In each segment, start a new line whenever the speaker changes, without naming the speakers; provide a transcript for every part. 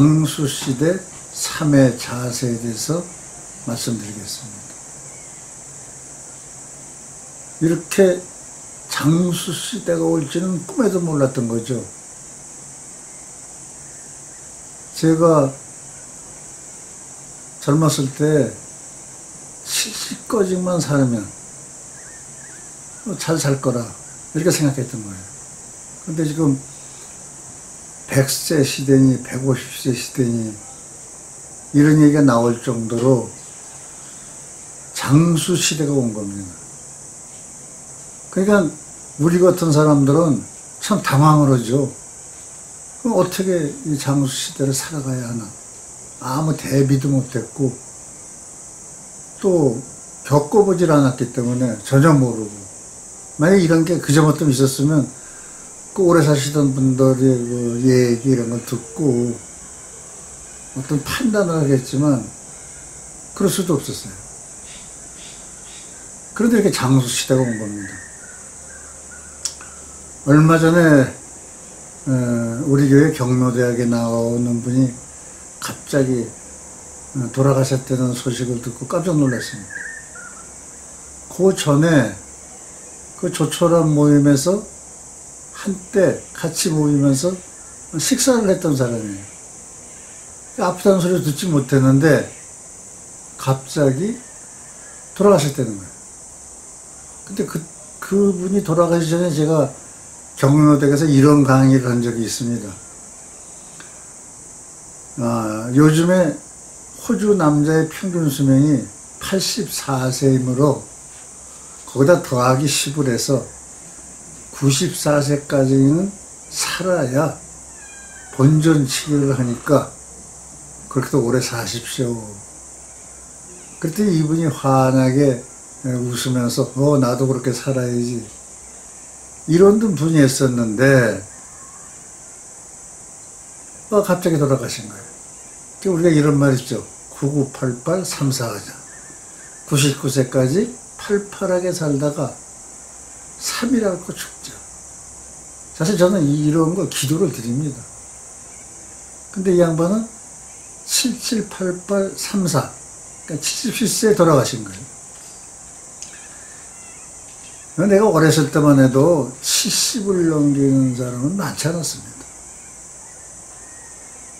장수시대 3의 자세에 대해서 말씀드리겠습니다. 이렇게 장수시대가 올지는 꿈에도 몰랐던 거죠. 제가 젊었을 때 70거직만 살면 잘 살 거라 이렇게 생각했던 거예요. 근데 지금 100세 시대니 150세 시대니 이런 얘기가 나올 정도로 장수 시대가 온 겁니다. 그러니까 우리 같은 사람들은 참 당황을 하죠. 그럼 어떻게 이 장수 시대를 살아가야 하나? 아무 대비도 못했고 또 겪어보질 않았기 때문에 전혀 모르고, 만약에 이런 게 그전부터 있었으면 그 오래 사시던 분들의 그 얘기 이런 걸 듣고 어떤 판단을 하겠지만 그럴 수도 없었어요. 그런데 이렇게 장수 시대가 온 겁니다. 얼마 전에 우리 교회 경로대학에 나오는 분이 갑자기 돌아가셨다는 소식을 듣고 깜짝 놀랐습니다. 그 전에 그 조촐한 모임에서 한때 같이 모이면서 식사를 했던 사람이에요. 아프다는 소리 듣지 못했는데 갑자기 돌아가셨다는 거예요. 근데 그분이 돌아가시기 전에 제가 경로대학에서 이런 강의를 한 적이 있습니다. 요즘에 호주 남자의 평균 수명이 84세이므로 거기다 더하기 10을 해서 94세까지는 살아야 본전치기를 하니까 그렇게도 오래 사십시오. 그랬더니 이분이 환하게 웃으면서 나도 그렇게 살아야지 이런 분이 있었는데 갑자기 돌아가신 거예요. 우리가 이런 말 있죠. 9988 3사하자. 99세까지 팔팔하게 살다가 3일 앓고 죽자. 사실 저는 이런 거 기도를 드립니다. 근데 이 양반은 7788 34, 그러니까 77세에 돌아가신 거예요. 내가 어렸을 때만 해도 70을 넘기는 사람은 많지 않았습니다.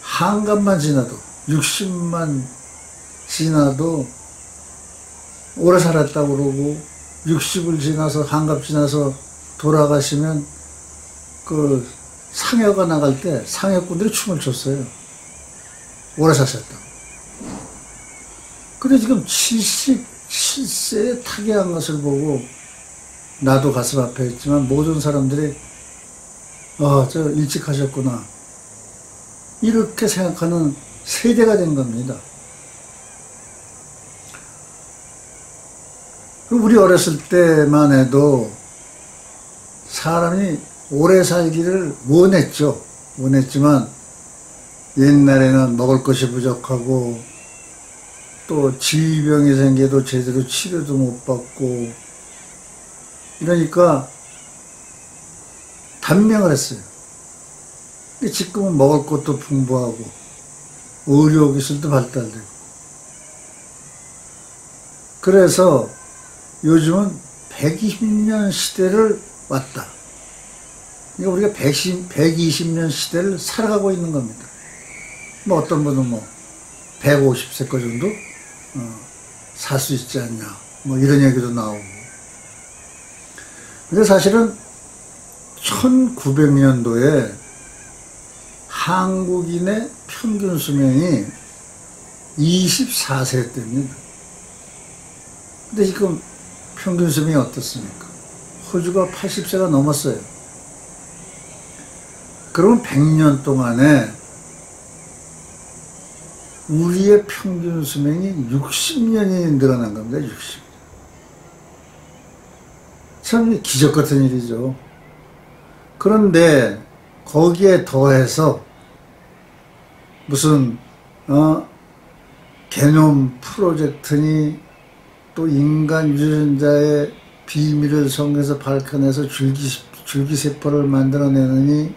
한갑만 지나도 60만 지나도 오래 살았다고 그러고 60을 지나서 한갑 지나서 돌아가시면 그 상여가 나갈 때 상여꾼들이 춤을 췄어요. 오래 사셨다고. 근데 지금 77세에 타계한 것을 보고 나도 가슴 아파했지만 모든 사람들이 저 일찍 하셨구나 이렇게 생각하는 세대가 된 겁니다. 우리 어렸을 때만 해도 사람이 오래 살기를 원했죠. 원했지만 옛날에는 먹을 것이 부족하고 또 질병이 생겨도 제대로 치료도 못 받고 이러니까 단명을 했어요. 근데 지금은 먹을 것도 풍부하고 의료기술도 발달되고 그래서 요즘은 120년 시대를 왔다. 그러니까 우리가 120년 시대를 살아가고 있는 겁니다. 뭐 어떤 분은 150세 거 정도 살 수 있지 않냐 뭐 이런 얘기도 나오고. 근데 사실은 1900년도에 한국인의 평균 수명이 24세대입니다. 근데 지금 평균 수명이 어떻습니까? 호주가 80세가 넘었어요. 그러면 100년 동안에 우리의 평균 수명이 60년이 늘어난 겁니다. 60년. 참 기적 같은 일이죠. 그런데 거기에 더해서 무슨 개놈 프로젝트니 또 인간 유전자의 비밀을 성경에서 밝혀내서 줄기세포를 만들어내느니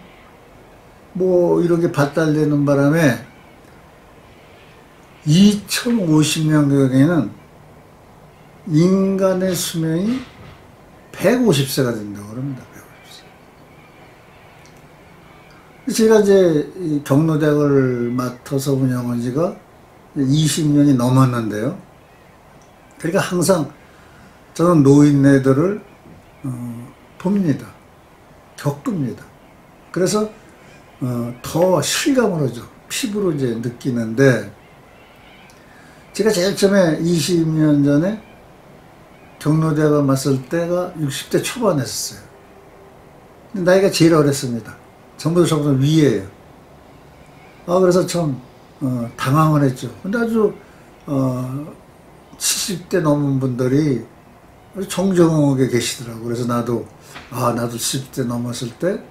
뭐 이렇게 발달되는 바람에 2050년경에는 인간의 수명이 150세가 된다고 합니다. 150세. 제가 이제 이 경로대학을 맡아서 운영한 지가 20년이 넘었는데요. 그러니까 항상 저는 노인네들을 봅니다. 겪습니다. 그래서 더 실감을 하죠. 피부로 이제 느끼는데, 제가 제일 처음에 20년 전에 경로대학을 맡을 때가 60대 초반이었어요. 근데 나이가 제일 어렸습니다. 전부 다 저보다 위에요. 그래서 참 당황을 했죠. 근데 아주 70대 넘은 분들이 아주 정정하게 계시더라고요. 그래서 나도 70대 넘었을 때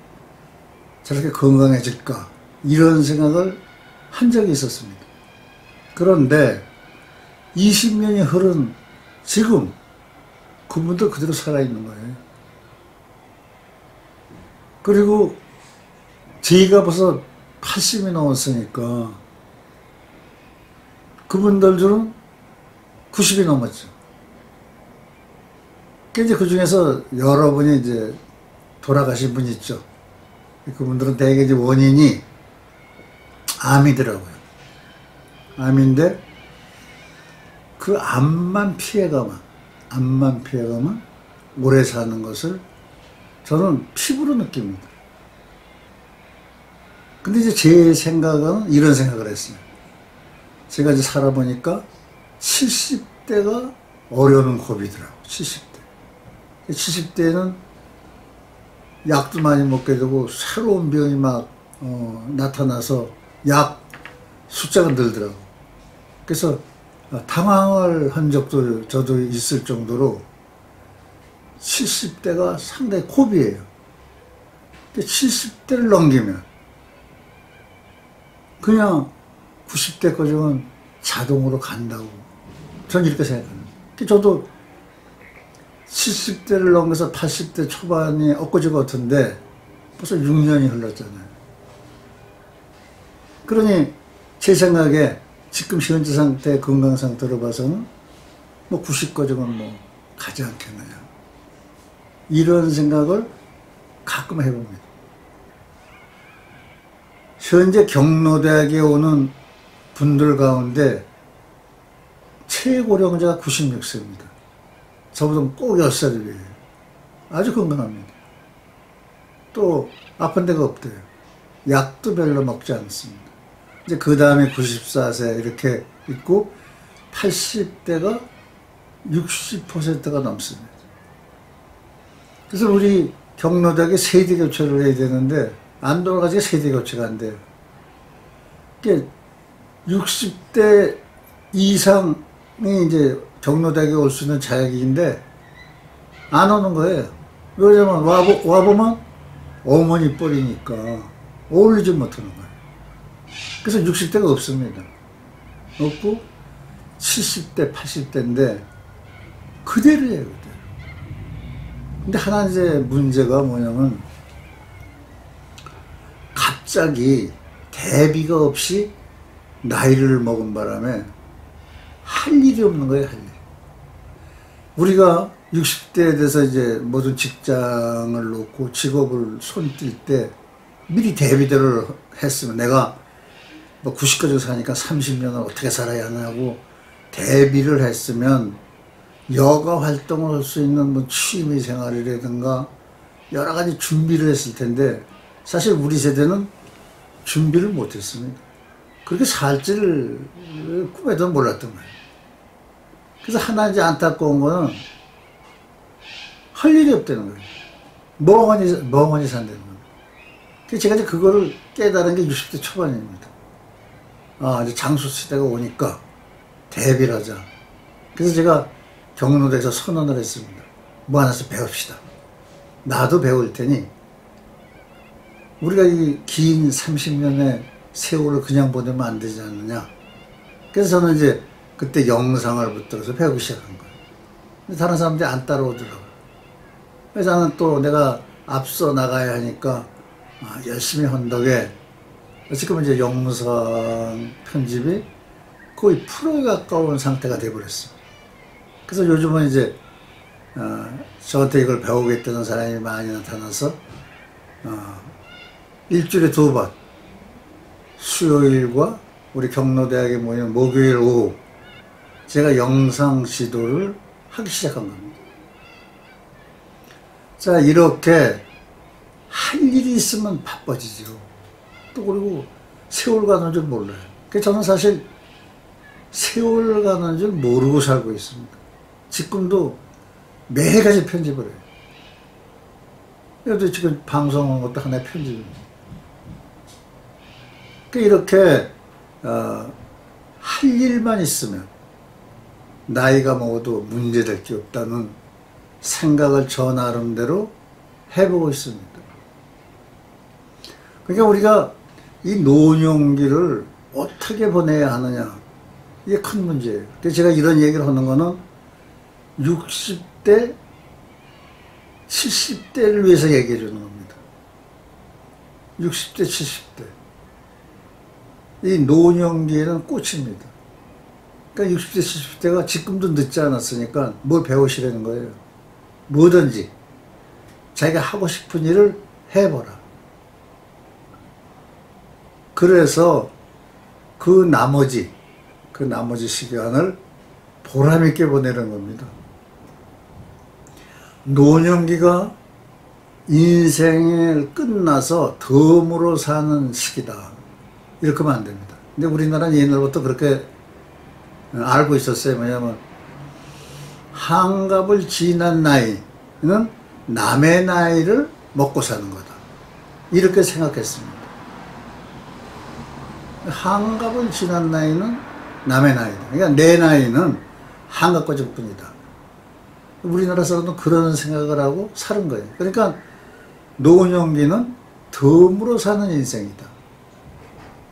저렇게 건강해질까, 이런 생각을 한 적이 있었습니다. 그런데 20년이 흐른 지금 그분들 그대로 살아있는 거예요. 그리고 제가 벌써 80이 넘었으니까 그분들 중은 90이 넘었죠. 이제 그 중에서 여러분이 이제 돌아가신 분이 있죠. 그분들은 대개 이제 원인이 암이더라고요. 암인데 그 암만 피해가만 오래 사는 것을 저는 피부로 느낍니다. 근데 이제 제 생각은 이런 생각을 했어요. 제가 이제 살아보니까 70대가 어려운 고비더라고요. 70대는 약도 많이 먹게 되고 새로운 병이 막 나타나서 약 숫자가 늘더라고요. 그래서 당황을 한 적도 저도 있을 정도로 70대가 상당히 고비예요. 70대를 넘기면 그냥 90대까지는 자동으로 간다고 저는 이렇게 생각합니다. 저도 70대를 넘겨서 80대 초반이 엊그제 같은데 벌써 6년이 흘렀잖아요. 그러니 제 생각에 지금 현재 상태, 건강 상태로 봐서는 90까지는 가지 않겠느냐, 이런 생각을 가끔 해봅니다. 현재 경로대학에 오는 분들 가운데 최고령자가 96세입니다. 저보다 꼭 10살 위에요. 아주 건강합니다. 또 아픈 데가 없대요. 약도 별로 먹지 않습니다. 이제 그 다음에 94세 이렇게 있고 80대가 60%가 넘습니다. 그래서 우리 경로대학에 세대 교체를 해야 되는데 안 돌아가지고 세대 교체가 안 돼요. 60대 이상이 이제 경로대학에 올 수 있는 자격인데 안 오는 거예요. 왜냐면 와보면 어머니 뻘이니까 어울리지 못하는 거예요. 그래서 60대가 없습니다. 없고 70대, 80대인데 그대로예요, 그대로. 근데 하나 이제 문제가 뭐냐면 갑자기 대비가 없이 나이를 먹은 바람에 할 일이 없는 거예요, 할 일. 우리가 60대에 돼서 이제 모든 직장을 놓고 직업을 손띨 때 미리 대비대를 했으면, 내가 90까지 사니까 30년을 어떻게 살아야 하냐고 대비를 했으면 여가 활동을 할 수 있는 취미 생활이라든가 여러 가지 준비를 했을 텐데, 사실 우리 세대는 준비를 못 했습니다. 그렇게 살지를 꿈에도 몰랐던 거예요. 그래서 하나 이제 안타까운 거는 할 일이 없다는 거예요. 멍하니 산다는 거예요. 그래서 제가 이제 그거를 깨달은 게 60대 초반입니다. 이제 장수 시대가 오니까 대비를 하자. 그래서 제가 경로대에서 선언을 했습니다. 하나씩 배웁시다. 나도 배울 테니 우리가 이 긴 30년의 세월을 그냥 보내면 안 되지 않느냐. 그래서 저는 이제 그때 영상을 붙들어서 배우기 시작한 거예요. 근데 다른 사람들이 안 따라오더라고요. 그래서 나는 또 내가 앞서 나가야 하니까 열심히 한 덕에 지금 이제 영상 편집이 거의 프로에 가까운 상태가 돼버렸어. 그래서 요즘은 이제 저한테 이걸 배우겠다는 사람이 많이 나타나서 일주일에 2번 수요일과 우리 경로대학에 모이는 목요일 오후 제가 영상 지도를 하기 시작한 겁니다. 자, 이렇게 할 일이 있으면 바빠지죠. 또 그리고 세월 가는 줄 몰라요. 그래서 저는 사실 세월 가는 줄 모르고 살고 있습니다. 지금도 매일같이 편집을 해요. 그래도 지금 방송한 것도 하나의 편집입니다. 이렇게 할 일만 있으면 나이가 먹어도 문제될 게 없다는 생각을 저 나름대로 해보고 있습니다. 그러니까 우리가 이 노년기를 어떻게 보내야 하느냐, 이게 큰 문제예요. 그래서 제가 이런 얘기를 하는 거는 60대, 70대를 위해서 얘기해 주는 겁니다. 60대, 70대. 이 노년기에는 꽃입니다. 그러니까 60대, 70대가 지금도 늦지 않았으니까 뭘 배우시라는 거예요. 뭐든지 자기가 하고 싶은 일을 해보라. 그래서 그 나머지 시간을 보람있게 보내는 겁니다. 노년기가 인생을 끝나서 덤으로 사는 시기다. 이렇게 하면 안 됩니다. 근데 우리나라는 옛날부터 그렇게 알고 있었어요. 뭐냐면 한갑을 지난 나이는 남의 나이를 먹고 사는 거다. 이렇게 생각했습니다. 한갑을 지난 나이는 남의 나이다. 그러니까 내 나이는 한갑까지 뿐이다. 우리나라 사람도 그런 생각을 하고 사는 거예요. 그러니까 노년기는 덤으로 사는 인생이다.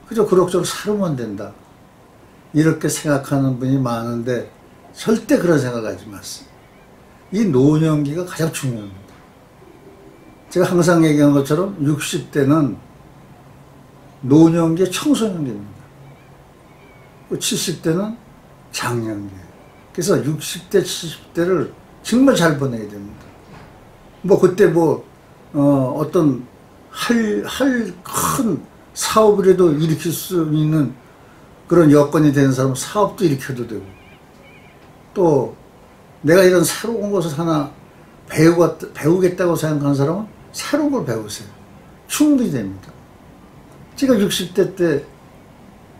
그저 그럭저럭 살면 된다. 이렇게 생각하는 분이 많은데 절대 그런 생각하지 마세요. 이 노년기가 가장 중요합니다. 제가 항상 얘기한 것처럼 60대는 노년기의 청소년기입니다. 70대는 장년기예요. 그래서 60대, 70대를 정말 잘 보내야 됩니다. 뭐 그때 어떤 큰 사업이라도 일으킬 수 있는 그런 여건이 되는 사람은 사업도 일으켜도 되고, 또 내가 이런 새로운 것을 하나 배우겠다고 생각하는 사람은 새로운 걸 배우세요. 충분히 됩니다. 제가 60대 때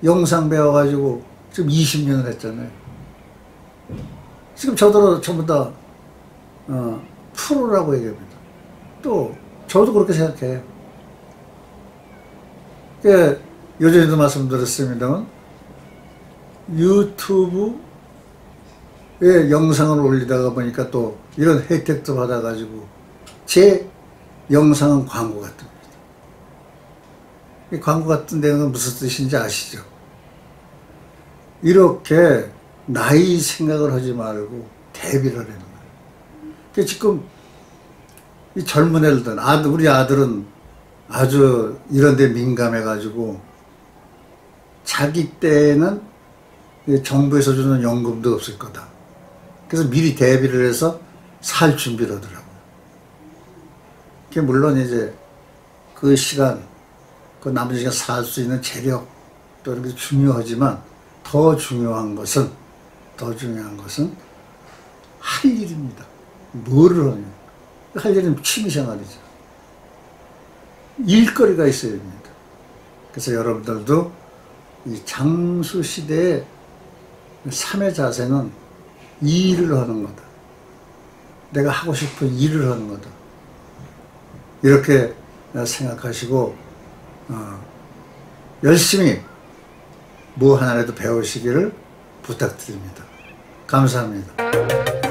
영상 배워가지고 지금 20년을 했잖아요. 지금 저더러 전부 다 프로라고 얘기합니다. 또 저도 그렇게 생각해요. 요전에도 말씀드렸습니다만 유튜브에 영상을 올리다가 보니까 또 이런 혜택도 받아가지고 제 영상은 광고 같은 겁니다. 이 광고 같은 데는 무슨 뜻인지 아시죠? 이렇게 나이 생각을 하지 말고 대비를 하는 거예요. 지금 이 젊은 애들, 우리 아들은 아주 이런 데 민감해가지고 자기 때에는 정부에서 주는 연금도 없을 거다. 그래서 미리 대비를 해서 살 준비를 하더라고요. 물론 이제 그 시간, 그 남은 시간 살 수 있는 재력, 또 이런 게 중요하지만 더 중요한 것은 할 일입니다. 뭐를 하냐. 할 일은 취미생활이죠. 일거리가 있어야 됩니다. 그래서 여러분들도 이 장수시대의 삶의 자세는 일을 하는 거다. 내가 하고 싶은 일을 하는 거다. 이렇게 생각하시고 열심히 뭐 하나라도 배우시기를 부탁드립니다. 감사합니다.